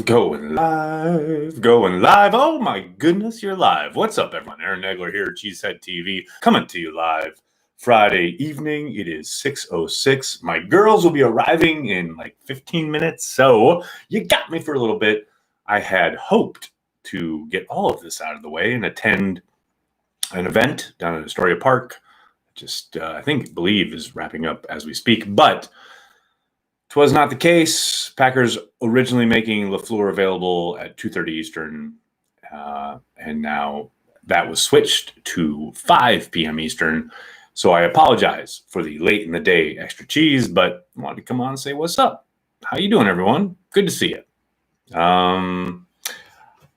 Going live, going live. Oh my goodness, you're live. What's up, everyone? Aaron Nagler here, Cheesehead TV, coming to you live Friday evening. It is 6:06. My girls will be arriving in like 15 minutes, so you got me for a little bit. I had hoped to get all of this out of the way and attend an event down at Astoria Park. I believe is wrapping up as we speak, but 'twas not the case. Packers originally making LaFleur available at 2:30 Eastern, and now that was switched to 5 p.m. Eastern. So I apologize for the late in the day extra cheese, but I wanted to come on and say what's up. How you doing, everyone? Good to see you.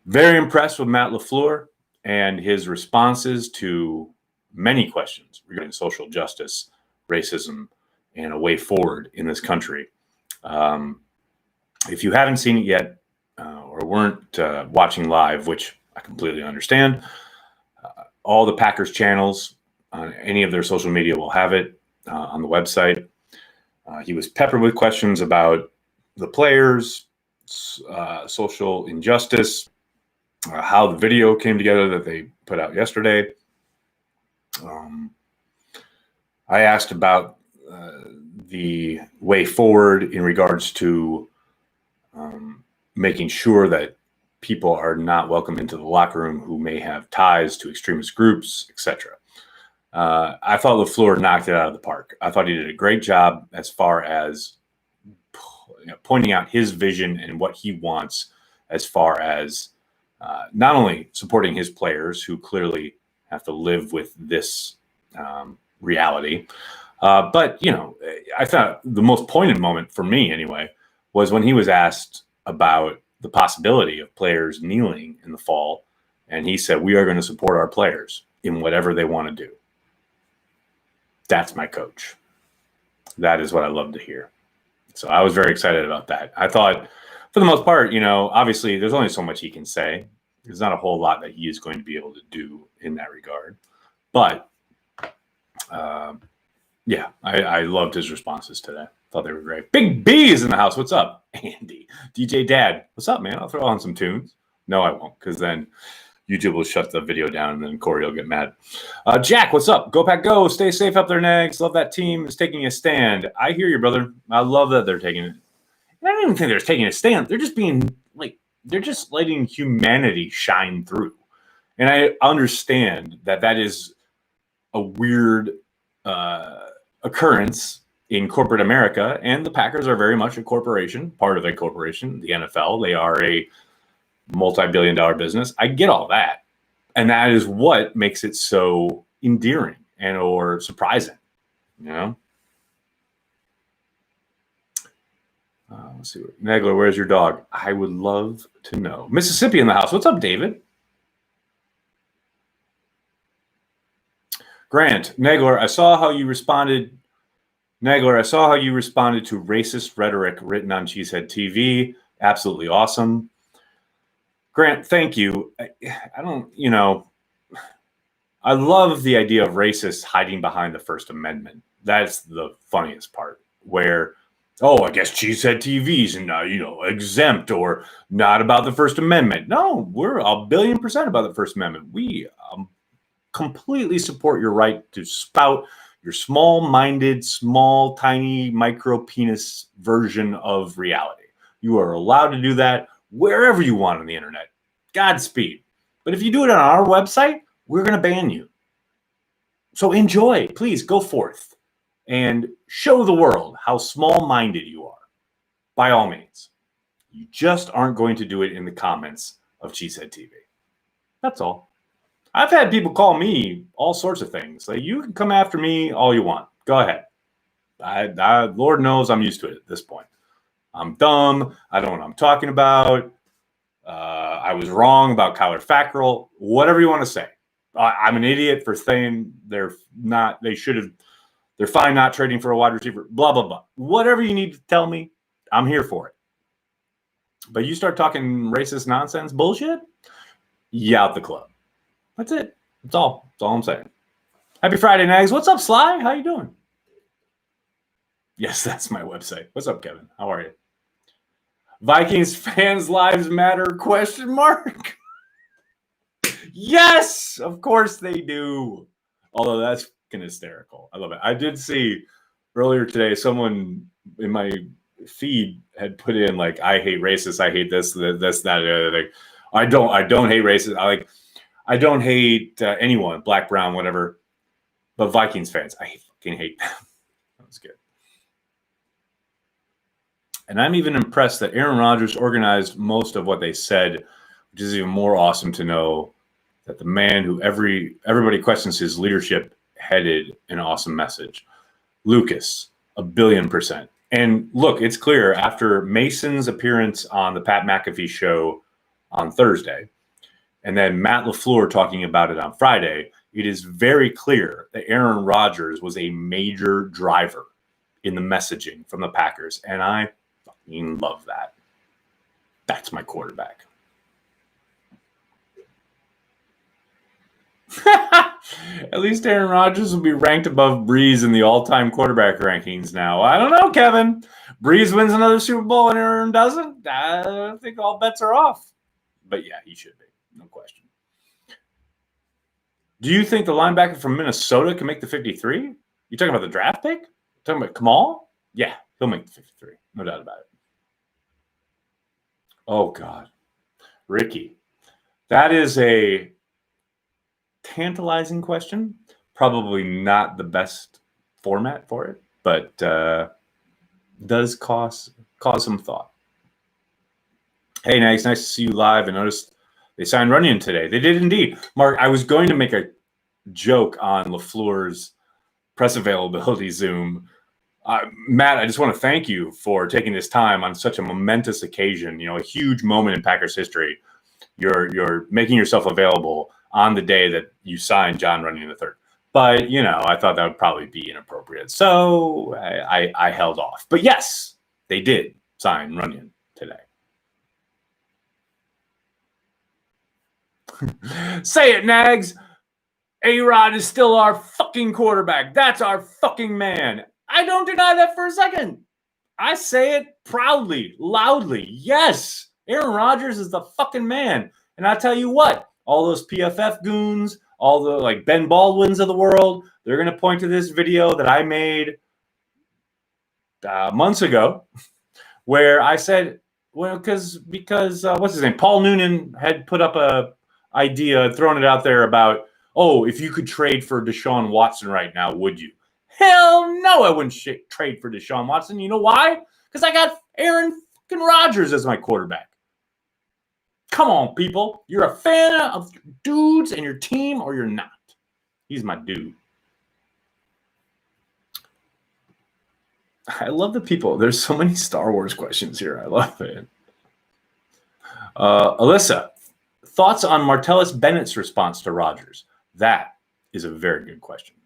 Very impressed with Matt LaFleur and his responses to many questions regarding social justice, racism, and a way forward in this country. If you haven't seen it yet or weren't watching live, which I completely understand, all the Packers channels on any of their social media will have it on the website. He was peppered with questions about the players, social injustice, how the video came together that they put out yesterday. I asked about the way forward in regards to making sure that people are not welcome into the locker room who may have ties to extremist groups, etc. I thought LaFleur knocked it out of the park. I thought he did a great job as far as pointing out his vision and what he wants as far as not only supporting his players who clearly have to live with this reality, but, I thought the most poignant moment for me anyway was when he was asked about the possibility of players kneeling in the fall. And he said, we are going to support our players in whatever they want to do. That's my coach. That is what I love to hear. So I was very excited about that. I thought for the most part, obviously there's only so much he can say. There's not a whole lot that he is going to be able to do in that regard. But yeah, I loved his responses today. Thought they were great. Big B is in the house. What's up, Andy? DJ Dad. What's up, man? I'll throw on some tunes. No, I won't, because then YouTube will shut the video down and then Corey will get mad. Jack, what's up? Go Pack Go. Stay safe up there, Nags. Love that team is taking a stand. I hear you, brother. I love that they're taking it. I don't even think they're taking a stand. They're just being they're just letting humanity shine through. And I understand that is a weird occurrence in corporate America, and the Packers are very much a corporation, part of a corporation, the NFL. They are a multi-billion-dollar business. I get all that. And that is what makes it so endearing and or surprising, Let's see. Nagler, where's your dog? I would love to know. Mississippi in the house. What's up, David? Grant, Nagler, I saw how you responded to racist rhetoric written on Cheesehead TV. Absolutely awesome. Grant, thank you. I love the idea of racists hiding behind the First Amendment. That's the funniest part, where, I guess Cheesehead TV's exempt or not about the First Amendment. No, we're 1,000,000,000% about the First Amendment. We completely support your right to spout your small-minded, small, tiny, micro-penis version of reality. You are allowed to do that wherever you want on the internet. Godspeed. But if you do it on our website, we're going to ban you. So enjoy. Please go forth and show the world how small-minded you are. By all means. You just aren't going to do it in the comments of Cheesehead TV. That's all. I've had people call me all sorts of things. Like, you can come after me all you want. Go ahead. I Lord knows I'm used to it at this point. I'm dumb. I don't know what I'm talking about. I was wrong about Kyler Fackrell. Whatever you want to say. I'm an idiot for saying they're fine not trading for a wide receiver. Blah, blah, blah. Whatever you need to tell me, I'm here for it. But you start talking racist nonsense bullshit, you out the club. That's it. That's all I'm saying. Happy Friday, Nags. What's up, Sly? How you doing? Yes, that's my website. What's up, Kevin? How are you? Vikings fans' lives matter? Question mark. Yes, of course they do. Although that's fucking hysterical. I love it. I did see earlier today someone in my feed had put in like, I hate racists, I hate this, that, the other thing. I don't hate racists. I don't hate anyone, black, brown, whatever. But Vikings fans, I fucking hate them. That was good. And I'm even impressed that Aaron Rodgers organized most of what they said, which is even more awesome to know that the man who everybody questions his leadership headed an awesome message. Lucas, 1,000,000,000%. And look, it's clear after Mason's appearance on the Pat McAfee show on Thursday, and then Matt LaFleur talking about it on Friday, it is very clear that Aaron Rodgers was a major driver in the messaging from the Packers. And I fucking love that. That's my quarterback. At least Aaron Rodgers will be ranked above Breeze in the all-time quarterback rankings now. I don't know, Kevin. Breeze wins another Super Bowl and Aaron doesn't. I think all bets are off. But yeah, he should be. No question. Do you think the linebacker from Minnesota can make the 53? You talking about the draft pick? Talking about Kamal? Yeah, he'll make the 53. No doubt about it. Oh, God. Ricky. That is a tantalizing question. Probably not the best format for it, but does cause some thought. Hey, nice to see you live. I noticed they signed Runyon today. They did indeed. Mark, I was going to make a joke on LaFleur's press availability Zoom. Matt, I just want to thank you for taking this time on such a momentous occasion, a huge moment in Packers history. You're making yourself available on the day that you signed John Runyon III. But, I thought that would probably be inappropriate. So I held off. But yes, they did sign Runyon today. Say it, Nags. A-Rod is still our fucking quarterback. That's our fucking man. I don't deny that for a second. I say it proudly, loudly. Yes, Aaron Rodgers is the fucking man. And I tell you what, all those PFF goons, all the Ben Baldwins of the world, they're going to point to this video that I made months ago where I said, well, because what's his name? Paul Noonan had put up a idea, thrown it out there about, oh, if you could trade for Deshaun Watson right now, would you? Hell no, I wouldn't trade for Deshaun Watson. You know why? Because I got Aaron fucking Rodgers as my quarterback. Come on, people. You're a fan of dudes and your team, or you're not. He's my dude. I love the people. There's so many Star Wars questions here. I love it. Alyssa, thoughts on Martellus Bennett's response to Rodgers? That is a very good question.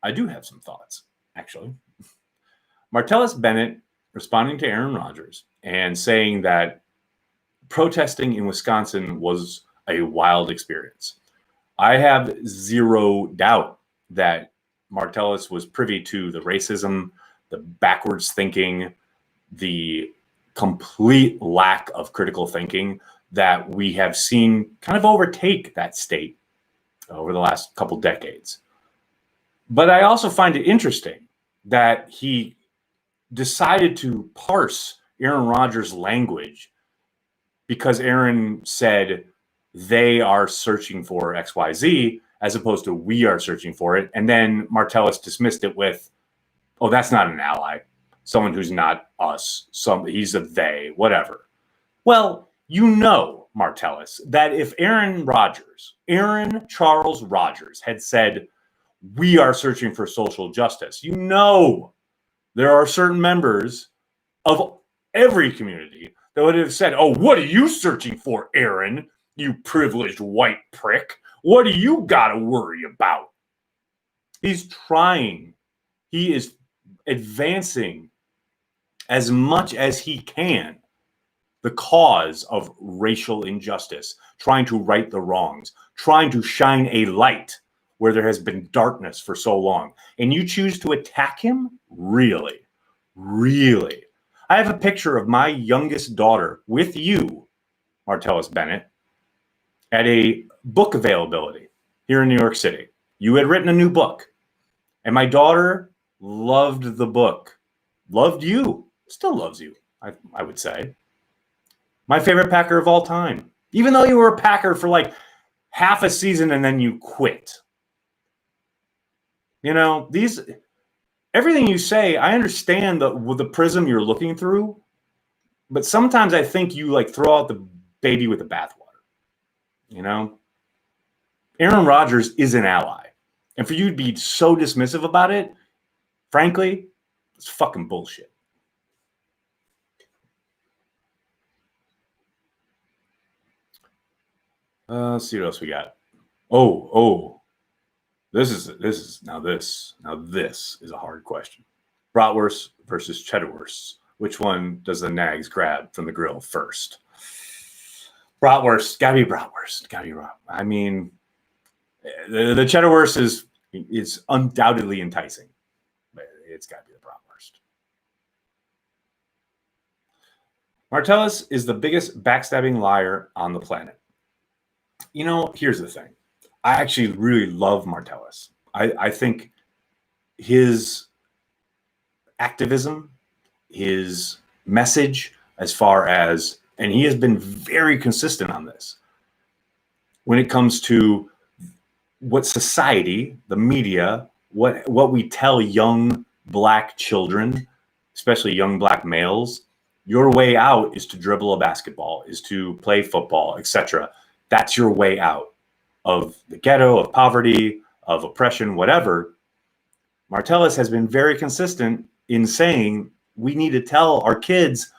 I do have some thoughts, actually. Martellus Bennett responding to Aaron Rodgers and saying that protesting in Wisconsin was a wild experience. I have zero doubt that Martellus was privy to the racism, the backwards thinking, the complete lack of critical thinking that we have seen kind of overtake that state over the last couple decades. But I also find it interesting that he decided to parse Aaron Rodgers' language because Aaron said they are searching for XYZ as opposed to we are searching for it. And then Martellus dismissed it with, oh, that's not an ally. Someone who's not us. He's a they, whatever. Well, Martellus, that if Aaron Charles Rodgers had said, we are searching for social justice, there are certain members of every community that would have said, oh, what are you searching for, Aaron, you privileged white prick? What do you got to worry about? He's trying. He is advancing as much as he can the cause of racial injustice, trying to right the wrongs, trying to shine a light where there has been darkness for so long. And you choose to attack him? Really? Really? I have a picture of my youngest daughter with you, Martellus Bennett, at a book availability here in New York City. You had written a new book, and my daughter loved the book, loved you, still loves you, I would say. My favorite Packer of all time, even though you were a Packer for like half a season and then you quit. You know, everything you say, I understand the prism you're looking through, but sometimes I think you like throw out the baby with the bathwater. You know, Aaron Rodgers is an ally, and for you to be so dismissive about it, frankly, it's fucking bullshit. Let's see what else we got. Oh, this is a hard question. Bratwurst versus cheddarwurst. Which one does the nags grab from the grill first? Bratwurst, gotta be bratwurst. I mean, the cheddarwurst is undoubtedly enticing, but it's gotta be the bratwurst. Martellus is the biggest backstabbing liar on the planet. You know, here's the thing. I actually really love Martellus. I think his activism, his message, as far as, and he has been very consistent on this, when it comes to what society, the media, what we tell young black children, especially young black males, your way out is to dribble a basketball, is to play football, etc. That's your way out of the ghetto, of poverty, of oppression, whatever. Martellus has been very consistent in saying we need to tell our kids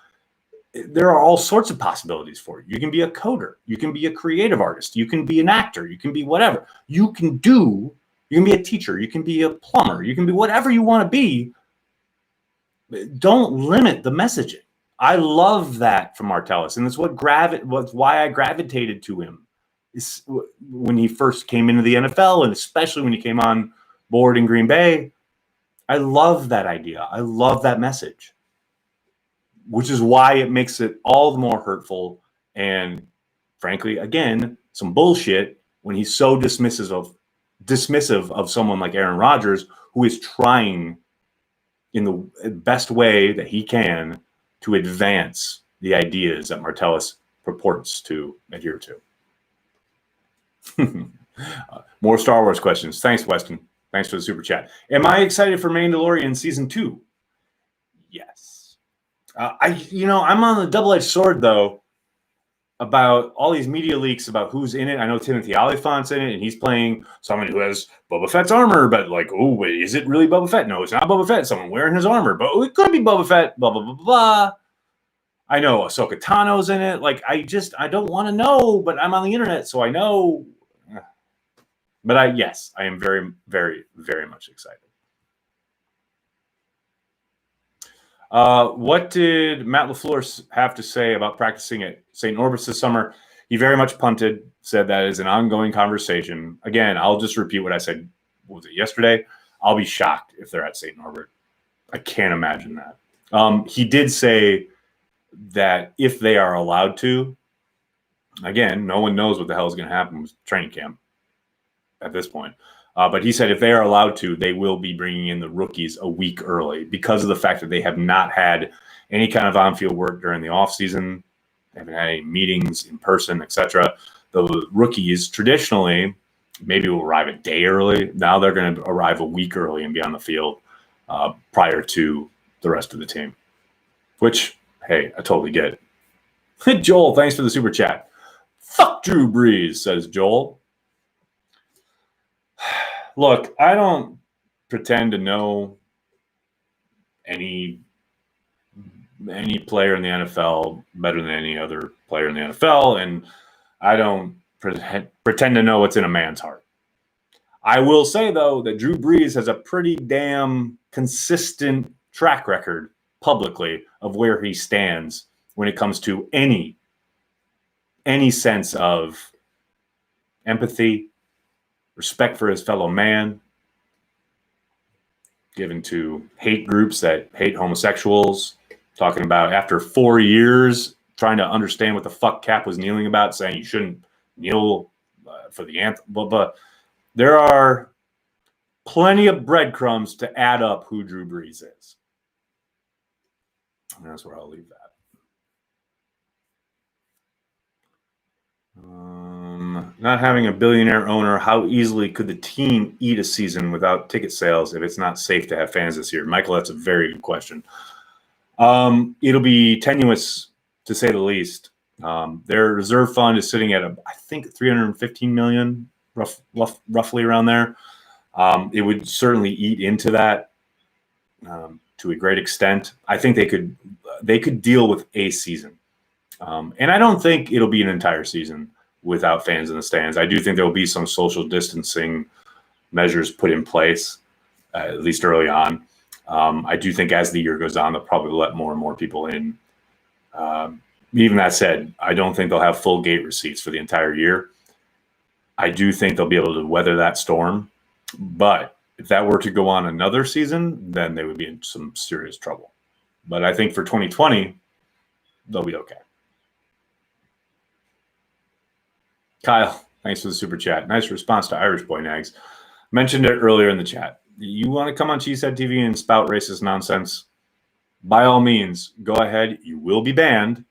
there are all sorts of possibilities for you. You can be a coder. You can be a creative artist. You can be an actor. You can be whatever. You can be a teacher. You can be a plumber. You can be whatever you want to be. Don't limit the messaging. I love that from Martellus, and that's why I gravitated to him. Is when he first came into the NFL, and especially when he came on board in Green Bay. I love that idea. I love that message, which is why it makes it all the more hurtful and, frankly, again, some bullshit when he's so dismissive of someone like Aaron Rodgers, who is trying in the best way that he can to advance the ideas that Martellus purports to adhere to. More Star Wars questions. Thanks, Weston. Thanks for the super chat. Am I excited for Mandalorian season 2? Yes. I'm on the double-edged sword though about all these media leaks about who's in it. I know Timothy Olyphant's in it, and he's playing someone who has Boba Fett's armor. But like, oh, wait, is it really Boba Fett? No, it's not Boba Fett. Someone wearing his armor, but it could be Boba Fett. Blah blah blah blah. I know Ahsoka Tano's in it. Like, I don't want to know, but I'm on the internet, so I know. But I am very, very, very much excited. What did Matt LaFleur have to say about practicing at St. Norbert's this summer? He very much punted, said that is an ongoing conversation. Again, I'll just repeat what I said, what was it, yesterday? I'll be shocked if they're at St. Norbert. I can't imagine that. He did say that if they are allowed to, again, no one knows what the hell is going to happen with training camp at this point. But he said if they are allowed to, they will be bringing in the rookies a week early because of the fact that they have not had any kind of on-field work during the offseason. They haven't had any meetings in person, etc. The rookies traditionally maybe will arrive a day early. Now they're going to arrive a week early and be on the field prior to the rest of the team, which, hey, I totally get it. Joel, thanks for the super chat. Fuck Drew Brees, says Joel. Look, I don't pretend to know any player in the NFL better than any other player in the NFL, and I don't pretend to know what's in a man's heart. I will say, though, that Drew Brees has a pretty damn consistent track record publicly of where he stands when it comes to any sense of empathy, respect for his fellow man, given to hate groups that hate homosexuals, talking about after 4 years trying to understand what the fuck Cap was kneeling about, saying you shouldn't kneel for the anthem. But there are plenty of breadcrumbs to add up who Drew Brees is. And that's where I'll leave that. Not having a billionaire owner, how easily could the team eat a season without ticket sales if it's not safe to have fans this year? Michael, that's a very good question. It'll be tenuous, to say the least. Their reserve fund is sitting at, I think, $315 million, roughly around there. It would certainly eat into that to a great extent. I think they could deal with a season. And I don't think it'll be an entire season without fans in the stands. I do think there will be some social distancing measures put in place, at least early on. I do think as the year goes on, they'll probably let more and more people in. Even that said, I don't think they'll have full gate receipts for the entire year. I do think they'll be able to weather that storm. But if that were to go on another season, then they would be in some serious trouble. But I think for 2020, they'll be okay. Kyle, thanks for the super chat. Nice response to Irish Boy Nags. Mentioned it earlier in the chat. You want to come on Cheesehead TV and spout racist nonsense? By all means, go ahead. You will be banned,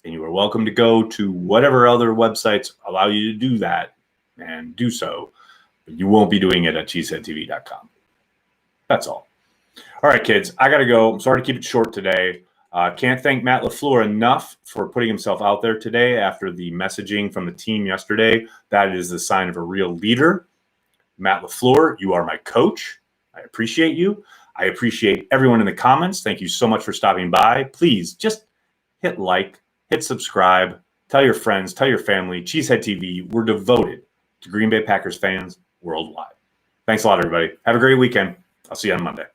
and you are welcome to go to whatever other websites allow you to do that and do so. But you won't be doing it at cheeseheadtv.com. That's all. All right, kids, I got to go. I'm sorry to keep it short today. Can't thank Matt LaFleur enough for putting himself out there today after the messaging from the team yesterday. That is the sign of a real leader. Matt LaFleur, you are my coach. I appreciate you. I appreciate everyone in the comments. Thank you so much for stopping by. Please just hit like, hit subscribe, tell your friends, tell your family. Cheesehead TV, we're devoted to Green Bay Packers fans worldwide. Thanks a lot, everybody. Have a great weekend. I'll see you on Monday.